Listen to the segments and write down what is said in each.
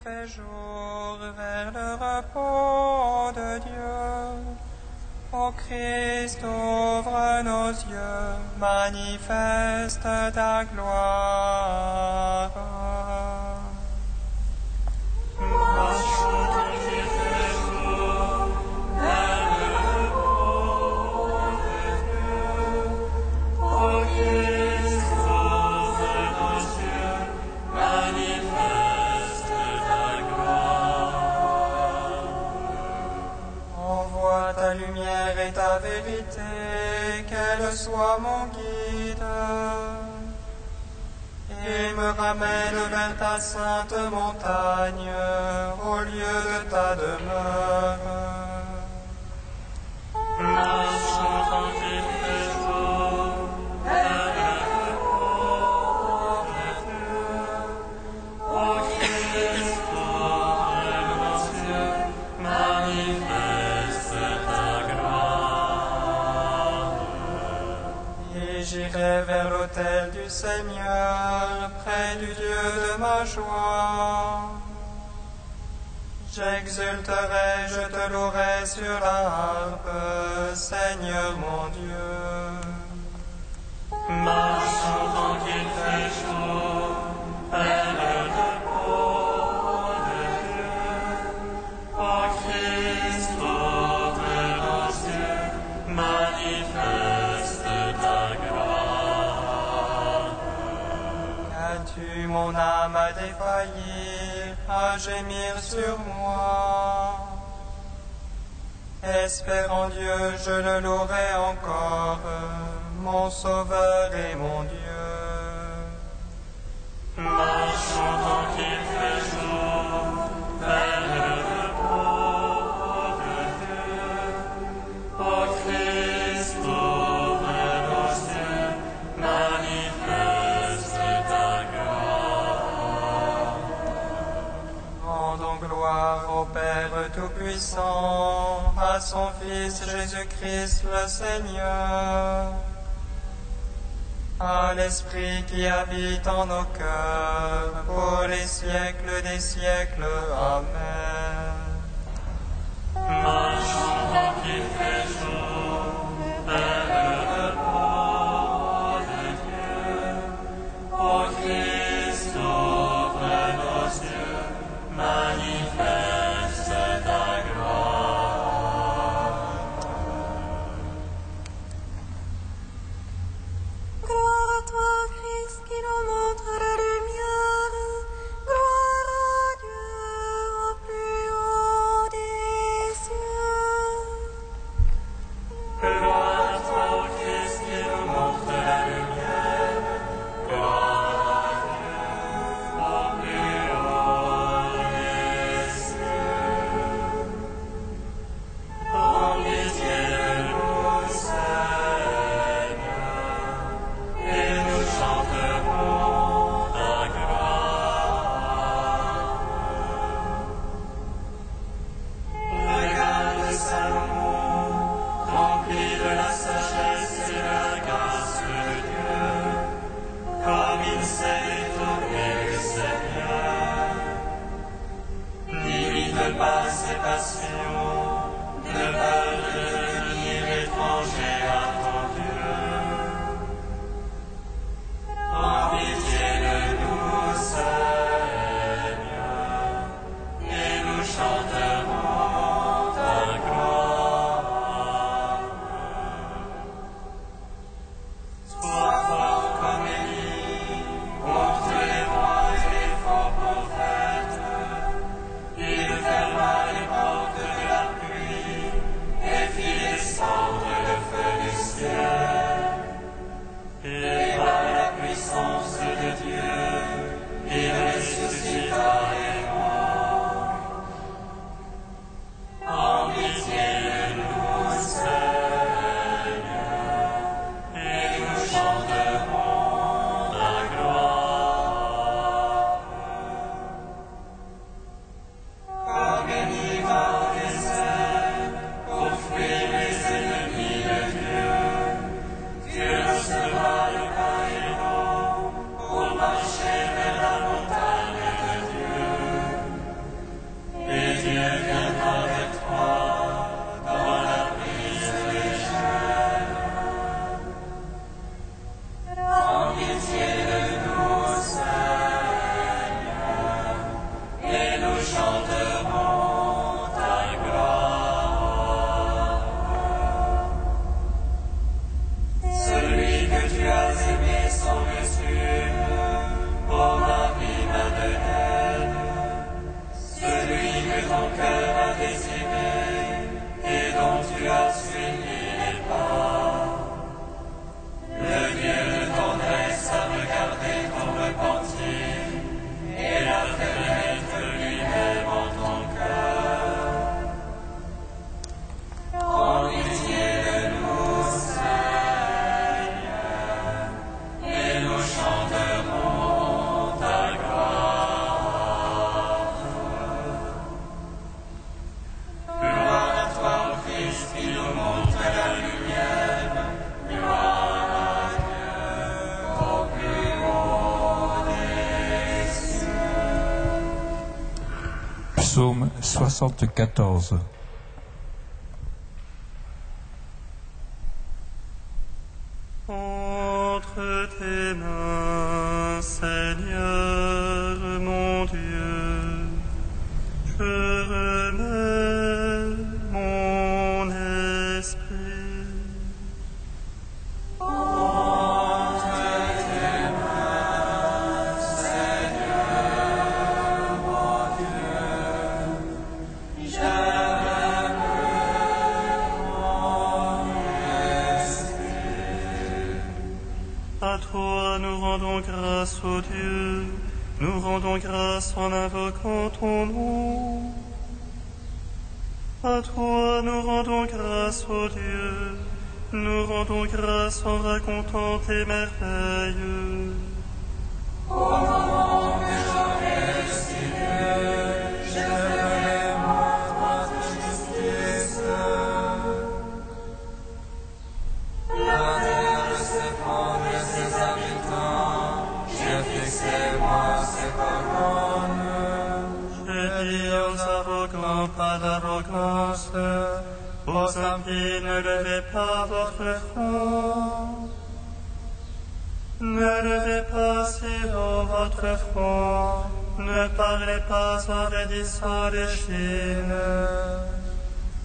fait jour vers le repos de Dieu. Ô Christ, ouvre nos yeux, manifeste ta gloire. Ta lumière et ta vérité, qu'elle soit mon guide, et me ramène vers ta sainte montagne, au lieu de ta demeure. Marchons quand il fait jour, vers le repos de Dieu. Ô Christ, ouvre nos yeux, manifeste ta gloire. Et j'irai vers l'autel du Seigneur, près du Dieu de ma joie. J'exulterai, je te louerai sur la harpe, Seigneur mon Dieu. Marchons tant qu'il fait jour, vers le repos de Dieu. Ô Christ, ouvre nos yeux, manifeste ta gloire. Qu'as-tu mon âme à défaillir, à gémir sur moi? Espérant Dieu, je le louerai encore, mon Sauveur et mon Dieu. Marchons tant qu'il fait jour, vers le repos de Dieu. Ô Christ, ouvre nos yeux, manifeste ta gloire. Rendons gloire au Père Tout-Puissant, à son Fils Jésus-Christ le Seigneur, à l'Esprit qui habite en nos cœurs, pour les siècles des siècles. Amen. Marchons tant qu'il fait jour, vers le repos de Dieu. Ô Christ, ouvre nos yeux, manifeste ta gloire. Gloire à toi, Christ, qui nous montre la lumière. Gloire à Dieu au plus haut des cieux. Gloire à toi, Christ, qui nous montre la lumière. Gloire à Dieu au plus haut des cieux. Prends pitié de nous, Seigneur, et nous chanterons ta gloire. Regarde Salomon, rempli de la sagesse et de la grâce de Dieu, comme il sait détourner le Seigneur. N'imite pas ses passions, de peur de devenir étranger à ton Dieu. Prends pitié de nous, Seigneur, et nous chanterons ta gloire. Sois fort comme Élie, contre les rois et les faux prophètes. Il ferma les portes de la Psaume 74. Entre tes mains, Seigneur mon Dieu, je remets mon esprit. Entre tes mains, Seigneur mon Dieu, je remets mon esprit. À toi nous rendons grâce, ô Dieu, nous rendons grâce en invoquant ton nom. À toi nous rendons grâce, ô Dieu, nous rendons grâce en racontant tes merveilles. Au moment que j'aurai estimé, je ferai moi ta justice. La terre se fend de ses habitants, j'ai fixé moi ses colonnes. Je dis aux arrogants, pas d'arrogance, aux impies ne levez pas votre front. Ne levez pas si haut votre front, ne parlez pas en raidissant l'échine.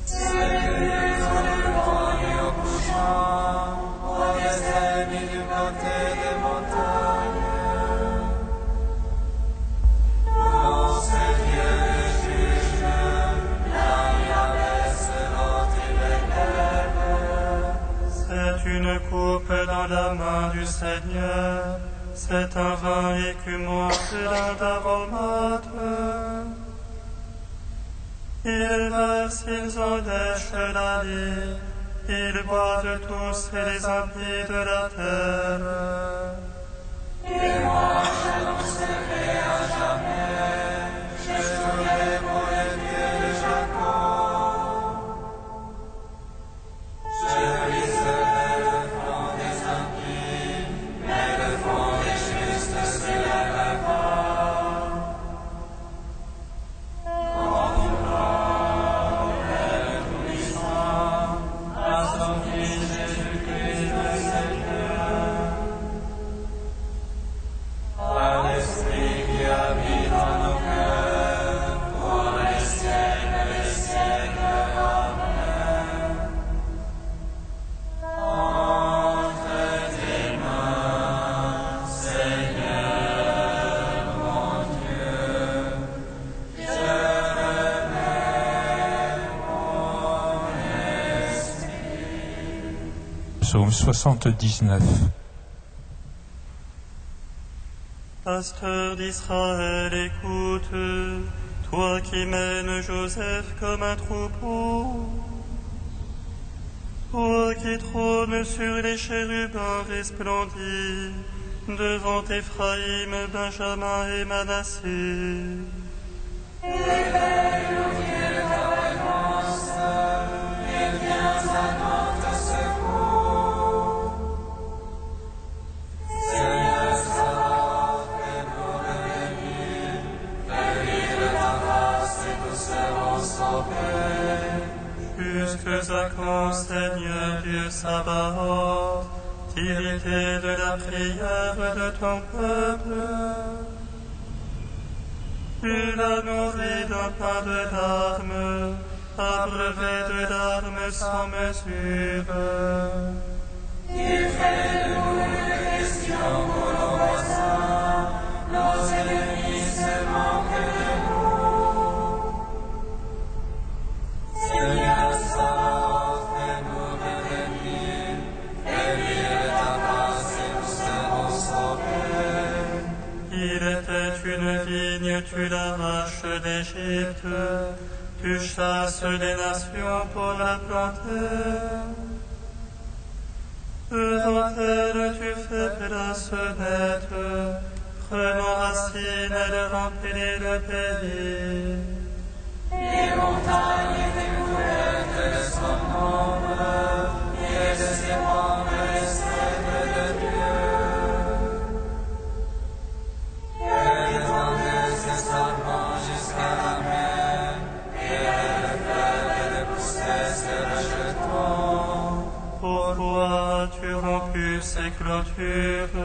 Saluez au levant et au couchant, ô des ennemis du côté des montagnes. Lancez Dieu les juges, là Yahvé selon il élève. C'est une coupe dans la main du Seigneur, c'est un vin écumant plein d'aromates. Ils versent, ils en dèchent la vie, ils boivent tous les impies de la terre. Et moi j'annoncerai à jamais, je jouerai pour les pieds de Jacob. Je briserai le front des impies, mais le front des justes s'élèvera. Psaume 79. Pasteur d'Israël, écoute, toi qui mènes Joseph comme un troupeau, toi qui trônes sur les chérubins resplendis, devant Éphraïm, Benjamin et Manassé. Éveille, ô Dieu, ta réponse, et viens à notre secours. Seigneur, Sabaoth, fais-nous revenir, fais-lui ta face et nous serons sauvés. Jusque à quand, Seigneur Dieu Sabaoth, t'irriter de la prière de ton peuple? Tu l'as nourri d'un pain de larmes, abreuvé de larmes sans mesure. Il fait de nous une question pour nos voisins, nos ennemis se moquent de nous. Seigneur Sabaoth, fais-nous revenir, fais-lui ta face et nous serons sauvés. Il était une vigne, tu l'arraches d'Égypte, tu chasses les nations pour la planter. Devant elle, tu fais place nette, prenant racine, elle remplit le pays. Les montagnes étaient couvertes de son ombre, et de ses membres les cèdres de Dieu. Elle étendait ses sarments jusqu'à la mer, clôtures,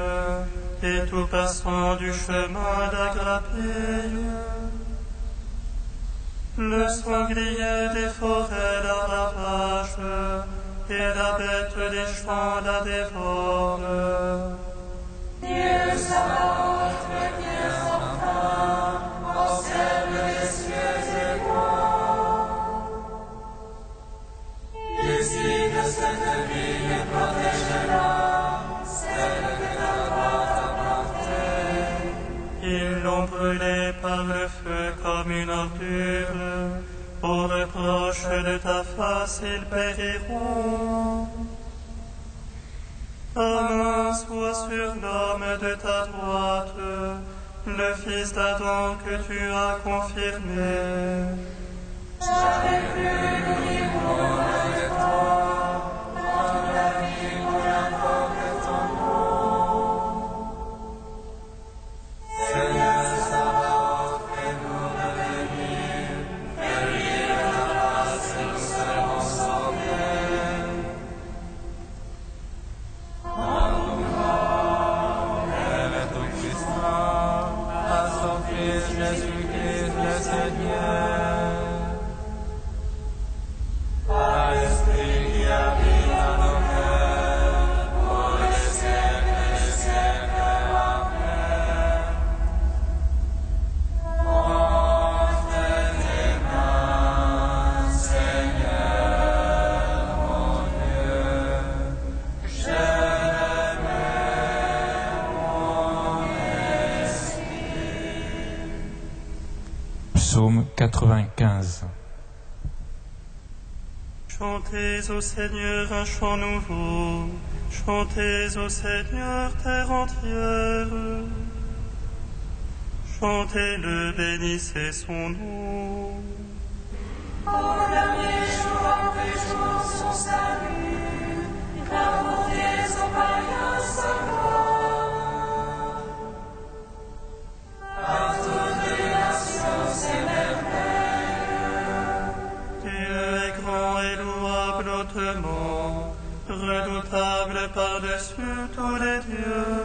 et tout passant du chemin d'Agrapille. Le sanglier des forêts la ravage, et la bête des champs la dévore. Dieu Sabaoth, le Dieu sortant, observe les cieux égaux. Ici de cette ville protège-la, celle que ta droite a portée. Ils l'ont brûlée par le feu comme une ordure. Au reproche de ta face, ils périront. Ta main soit sur l'homme de ta droite, le fils d'Adam que tu as confirmé. Jamais plus nous n'irons de toi, dans la vie où n'importe ton nom. Seigneur Sabaoth, fais-nous revenir, fais luire ta face et nous serons sauvés. À son Fils Jésus-Christ le Seigneur, par l'Esprit qui habite dans nos cœurs, pour les siècles des siècles. Amen. Montre tes mains, Seigneur, mon Dieu, je Psaume 95. Chantez au Seigneur un chant nouveau, chantez au Seigneur terre entière. Chantez-le, bénissez son nom. Au dernier jour après jour son salut, rapportez aux païens sa gloire. À toutes les nations ses merveilles. Dieu est grand et louable hautement, redoutable par-dessus tous les dieux.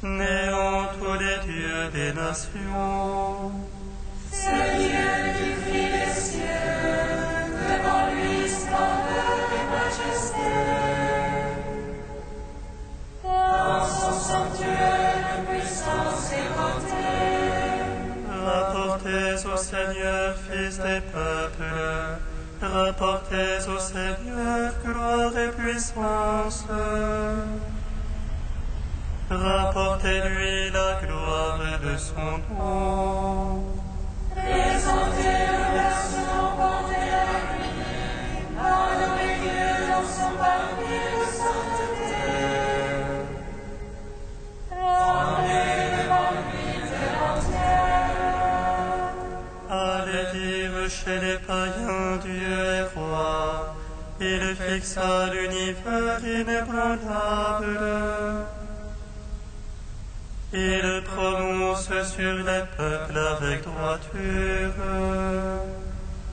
Néant tous les dieux des nations. C'est Dieu qui fit les cieux, devant lui splendeur et majesté. Dans son sanctuaire, puissance et beauté. Rapportez au Seigneur, fils des peuples, rapportez au Seigneur gloire et puissance. Rapportez-lui la gloire de son nom. Présentez l'action portée à lui, adorez Dieu dans son parvis de sainteté. Rendez devant lui terre entière. Allez dire chez les païens, Dieu est roi. Il fixa l'univers inébranlable. Il prononce sur les peuples avec droiture.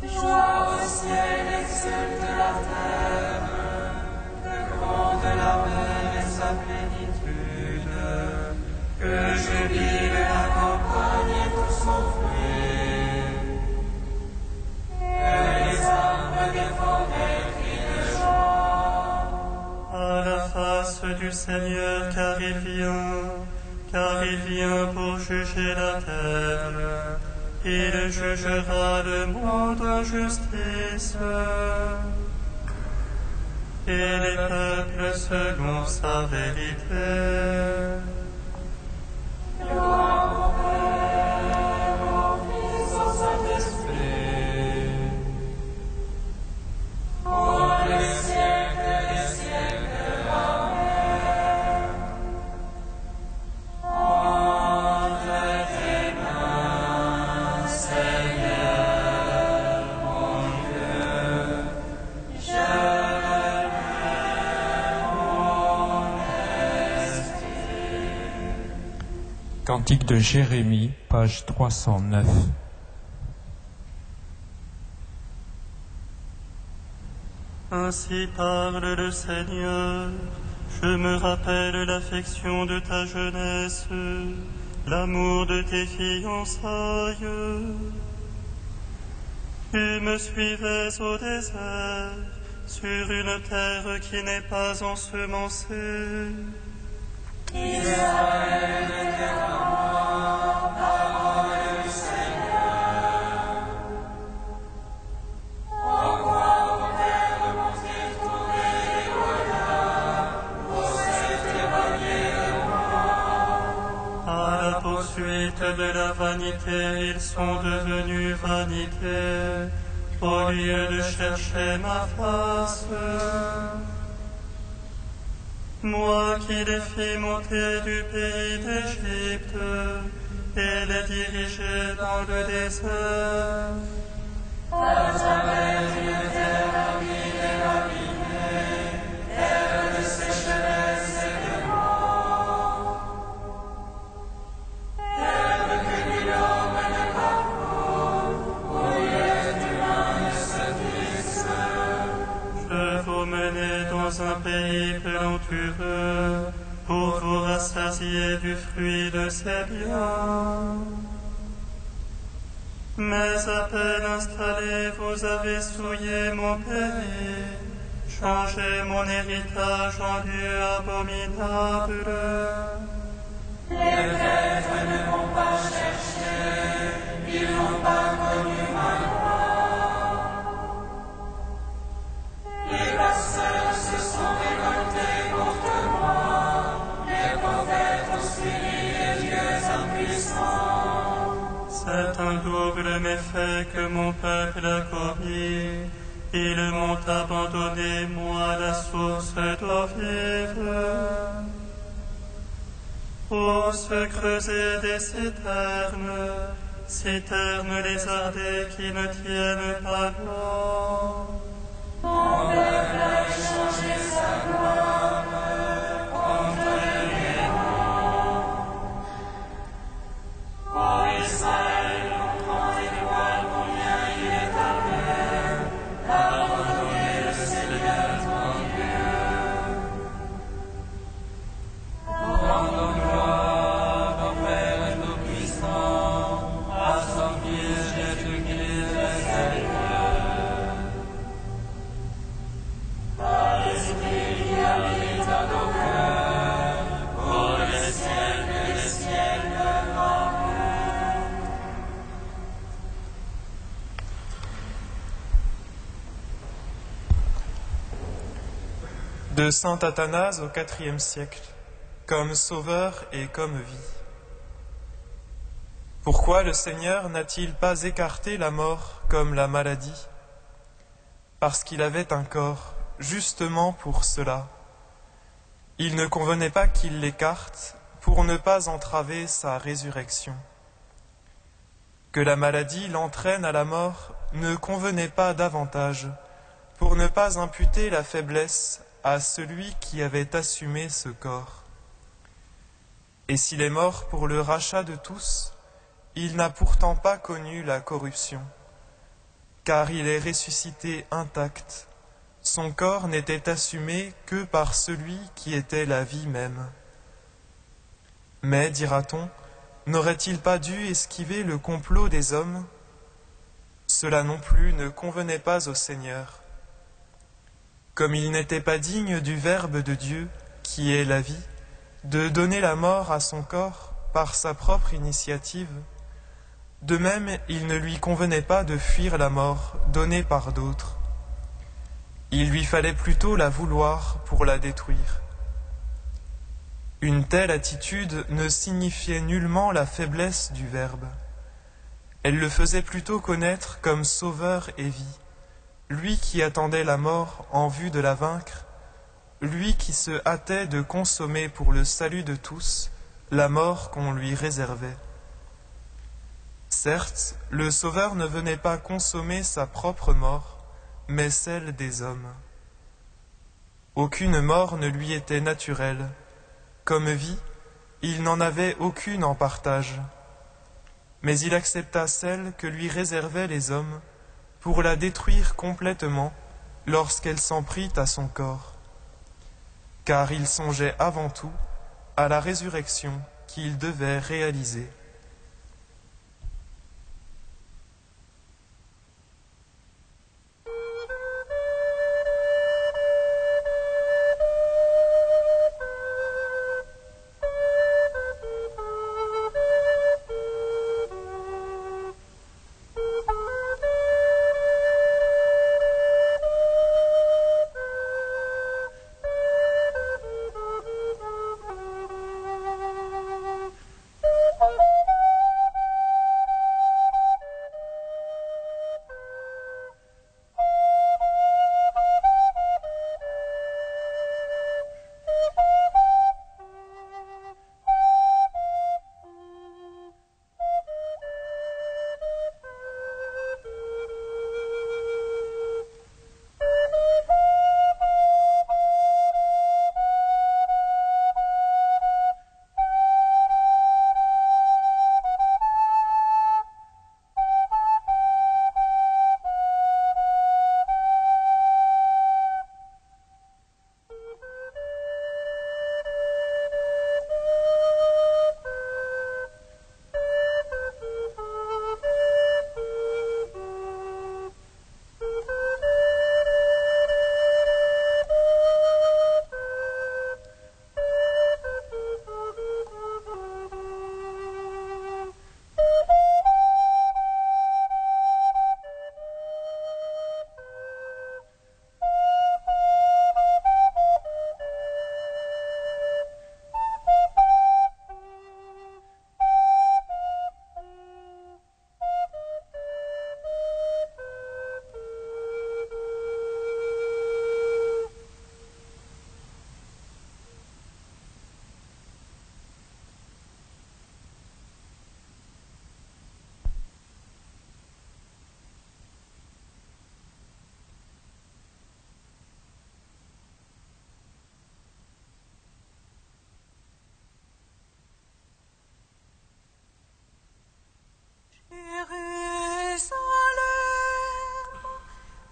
Joie au ciel, exulte la terre, que gronde la mer et sa plénitude, que jubile la campagne et tout son fruit, que les arbres des forêts crient de joie. À la face du Seigneur, car il vient pour juger la terre. Il jugera le monde en justice, et les peuples selon sa vérité. Gloire au Père, au Fils, au Saint-Esprit, pour les siècles des siècles. Amen. Entre tes mains, Seigneur, mon Dieu, je remets mon esprit. Cantique de Jérémie, page 309. Ainsi parle le Seigneur, Je me rappelle l'affection de ta jeunesse, l'amour de tes fiançailles. Tu me suivais au désert, sur une terre qui n'est pas ensemencée. Israël était à moi, parole du Seigneur. Pourquoi vos pères m'ont-ils trouvé déloyal, pour s'être éloignés de moi? À la poursuite de la vanité, ils sont devenus vanité, au lieu de chercher ma face. Moi qui les fis monter du pays d'Égypte et les dirigeais dans le désert. À travers une terre aride et abîmée, terre de sécheresse et de mort. Terre que nul homme ne parcourt, où l'être humain ne se fixe. Je vous menais dans un pays plantureux pour vous rassasier du fruit de ses biens. Mais à peine installés, vous avez souillé mon pays, changé mon héritage en lieu abominable. Les prêtres ne m'ont pas cherché, ils n'ont pas connu ma loi. Les pasteurs se sont révoltés contre moi, les prophètes ont suivi les dieux impuissants. C'est un double méfait que mon peuple a commis. Ils m'ont abandonné, moi, la source d'eau vive. Ô se creuser des citernes lézardées qui ne tiennent pas l'eau. Mon peuple a échangé sa gloire contre le néant. Ô Israël, comprends-tu combien il est amer d'abandonner le Seigneur ton Dieu. Rendons gloire au Père Tout-Puissant, à son Fils Jésus-Christ le Seigneur. À l'Esprit qui habite dans nos cœurs, pour les siècles des siècles. Amen. De saint Athanase au IVe siècle, comme sauveur et comme vie. Pourquoi le Seigneur n'a-t-il pas écarté la mort comme la maladie? Parce qu'il avait un corps, justement pour cela. Il ne convenait pas qu'il l'écarte pour ne pas entraver sa résurrection. Que la maladie l'entraîne à la mort ne convenait pas davantage pour ne pas imputer la faiblesse à celui qui avait assumé ce corps. Et s'il est mort pour le rachat de tous, il n'a pourtant pas connu la corruption, car il est ressuscité intact. Son corps n'était assumé que par celui qui était la vie même. Mais, dira-t-on, n'aurait-il pas dû esquiver le complot des hommes? Cela non plus ne convenait pas au Seigneur. Comme il n'était pas digne du Verbe de Dieu, qui est la vie, de donner la mort à son corps par sa propre initiative, de même il ne lui convenait pas de fuir la mort donnée par d'autres. Il lui fallait plutôt la vouloir pour la détruire. Une telle attitude ne signifiait nullement la faiblesse du Verbe. Elle le faisait plutôt connaître comme sauveur et vie, lui qui attendait la mort en vue de la vaincre, lui qui se hâtait de consommer pour le salut de tous la mort qu'on lui réservait. Certes, le Sauveur ne venait pas consommer sa propre mort, mais celle des hommes. Aucune mort ne lui était naturelle. Comme vie, il n'en avait aucune en partage. Mais il accepta celle que lui réservaient les hommes pour la détruire complètement lorsqu'elle s'en prit à son corps. car il songeait avant tout à la résurrection qu'il devait réaliser.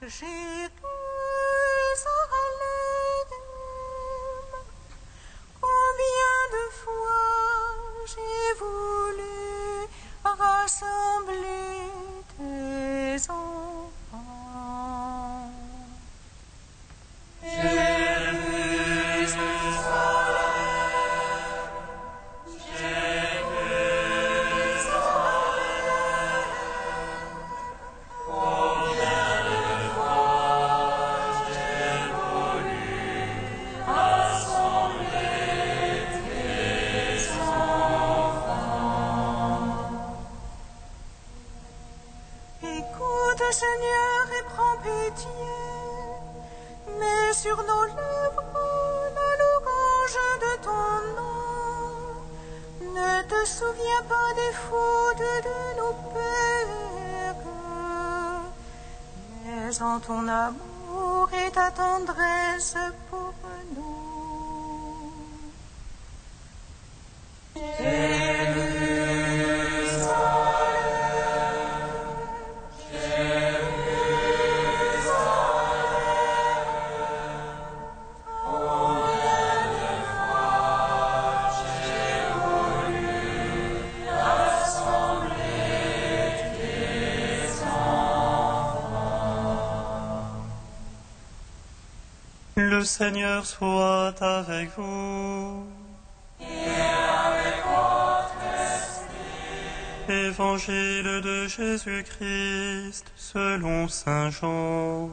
Jérusalem, combien de fois j'ai voulu rassembler tes enfants. Écoute, Seigneur, et prends pitié, mets sur nos lèvres la louange de ton nom. Ne te souviens pas des fautes de nos pères, mais en ton amour et ta tendresse pour nous. Le Seigneur soit avec vous. Et avec votre esprit. Évangile de Jésus-Christ selon saint Jean.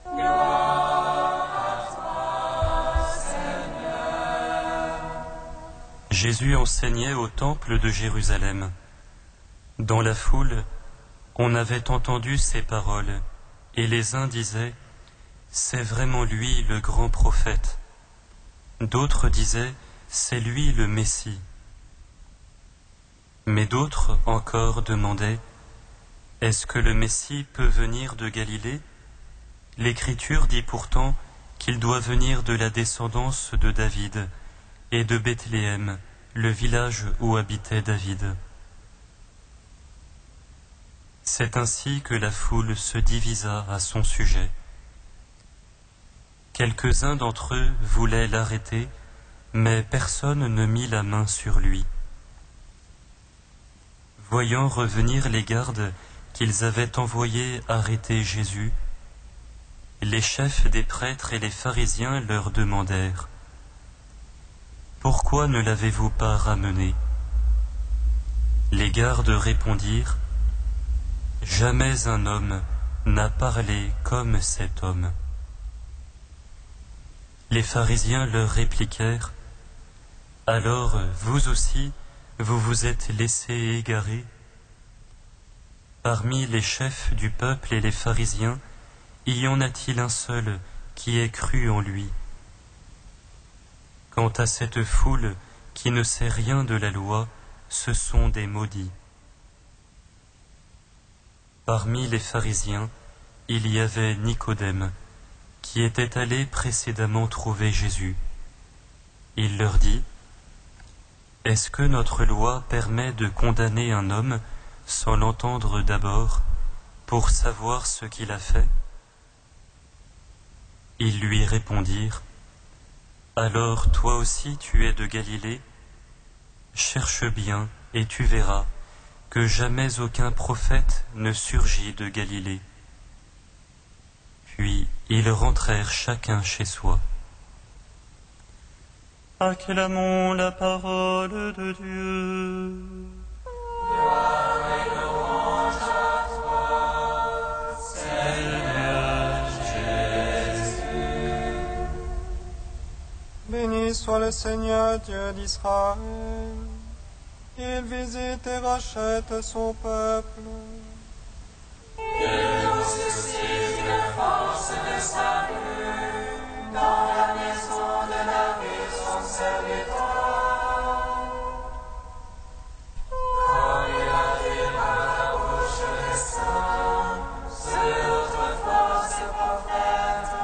Gloire à toi, Seigneur. Jésus enseignait au temple de Jérusalem. Dans la foule, on avait entendu ces paroles, et les uns disaient « C'est vraiment lui le grand prophète ». D'autres disaient « C'est lui le Messie ». Mais d'autres encore demandaient « Est-ce que le Messie peut venir de Galilée ? L'Écriture dit pourtant qu'il doit venir de la descendance de David et de Bethléem, le village où habitait David. » C'est ainsi que la foule se divisa à son sujet. Quelques-uns d'entre eux voulaient l'arrêter, mais personne ne mit la main sur lui. Voyant revenir les gardes qu'ils avaient envoyés arrêter Jésus, les chefs des prêtres et les pharisiens leur demandèrent : « Pourquoi ne l'avez-vous pas ramené ?» Les gardes répondirent : « Jamais un homme n'a parlé comme cet homme. » Les pharisiens leur répliquèrent : « Alors, vous aussi, vous vous êtes laissés égarer ? Parmi les chefs du peuple et les pharisiens, y en a-t-il un seul qui ait cru en lui ? Quant à cette foule qui ne sait rien de la loi, ce sont des maudits. » Parmi les pharisiens, il y avait Nicodème, qui était allé précédemment trouver Jésus. Il leur dit : « Est-ce que notre loi permet de condamner un homme sans l'entendre d'abord, pour savoir ce qu'il a fait ? » Ils lui répondirent : « Alors toi aussi tu es de Galilée ? Cherche bien et tu verras que jamais aucun prophète ne surgit de Galilée. » Puis ils rentrèrent chacun chez soi. Acclamons la parole de Dieu. Gloire et louange à toi, Seigneur Jésus. Béni soit le Seigneur Dieu d'Israël. Il visite et rachète son peuple. Il nous suscite de force de salut dans la maison de David, son serviteur. Comme il a dit par la bouche des saints, c'est autrefois ses prophètes.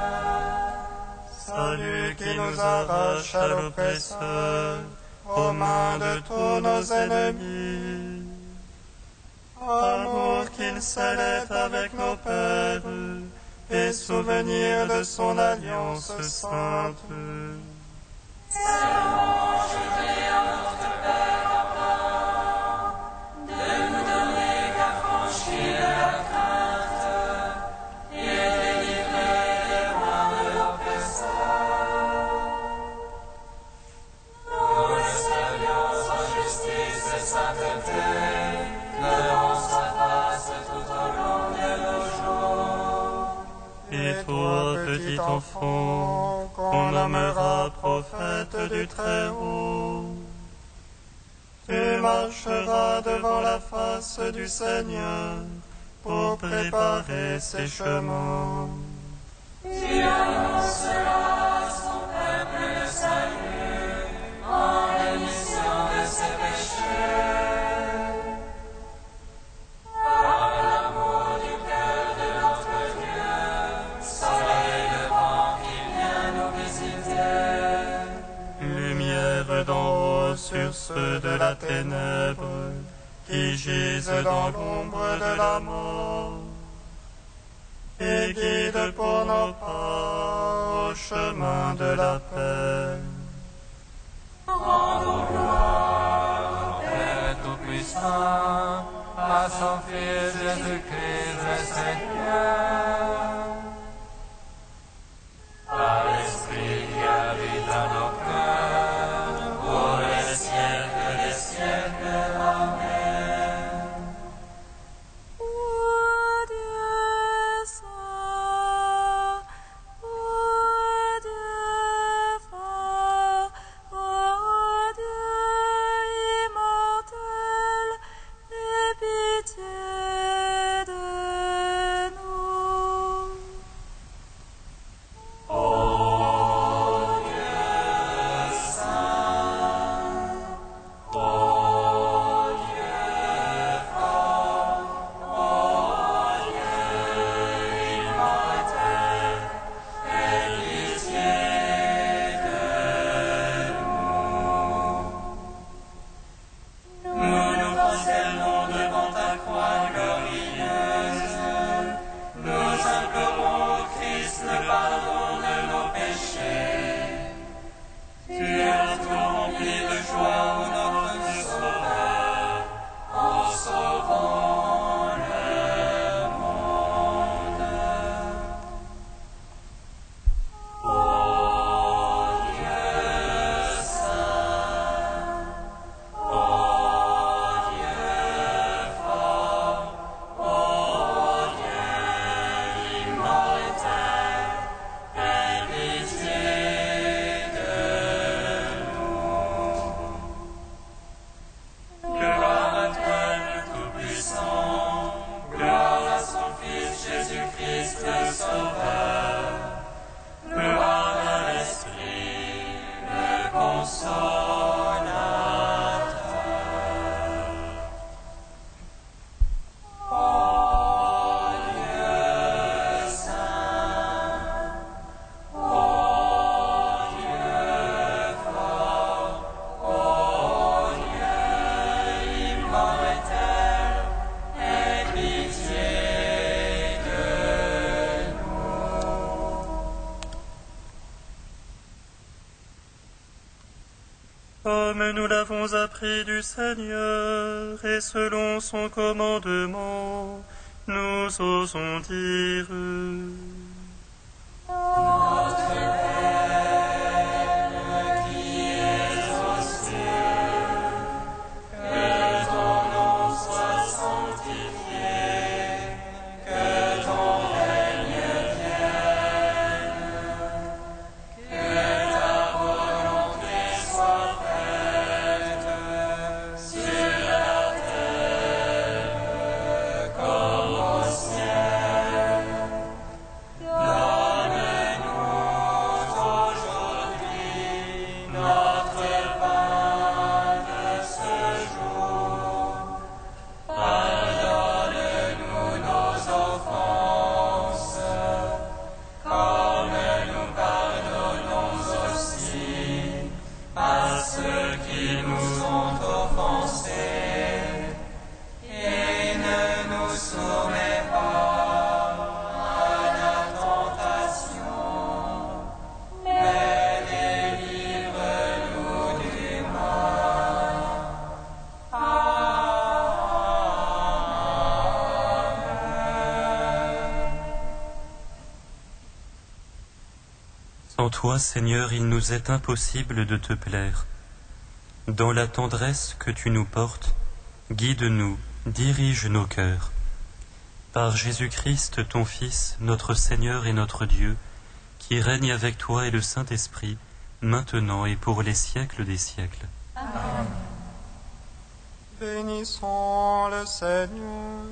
Salut qui nous arrache à l'oppresseur, aux mains de tous nos ennemis. Amour qu'il scellait avec nos pères, et souvenir de son alliance sainte. Petit enfant, qu'on nommera prophète du Très-Haut, tu marcheras devant la face du Seigneur pour préparer ses chemins. Tu annonceras à son peuple le salut en rémission de ses péchés. Par l'amour du cœur de notre Dieu, soleil levant qui vient nous visiter. Lumière d'en haut sur ceux de la ténèbre qui gisent dans l'ombre de la mort, et guide pour nos pas au chemin de la paix. Rendons gloire au Père Tout-Puissant, à son Fils Jésus-Christ le Seigneur, par l'Esprit qui habite dans nos cœurs, pour les siècles des siècles. Amen. Pitié de nous. comme nous l'avons appris du Seigneur, et selon son commandement, nous osons dire: Notre Père, qui es aux cieux, que ton nom soit sanctifié, que ton règne vienne, que ta volonté soit faite sur la terre comme au ciel. Donne-nous aujourd'hui notre pain de ce jour. Pardonne-nous nos offenses, comme nous pardonnons aussi à ceux qui nous ont offensés. Et ne nous soumets pas à la tentation, mais délivre-nous du mal. Amen. Sans toi, Seigneur, il nous est impossible de te plaire. Dans la tendresse que tu nous portes, guide-nous, dirige nos cœurs. Par Jésus-Christ, ton Fils, notre Seigneur et notre Dieu, qui règne avec toi et le Saint-Esprit, maintenant et pour les siècles des siècles. Bénissons le Seigneur.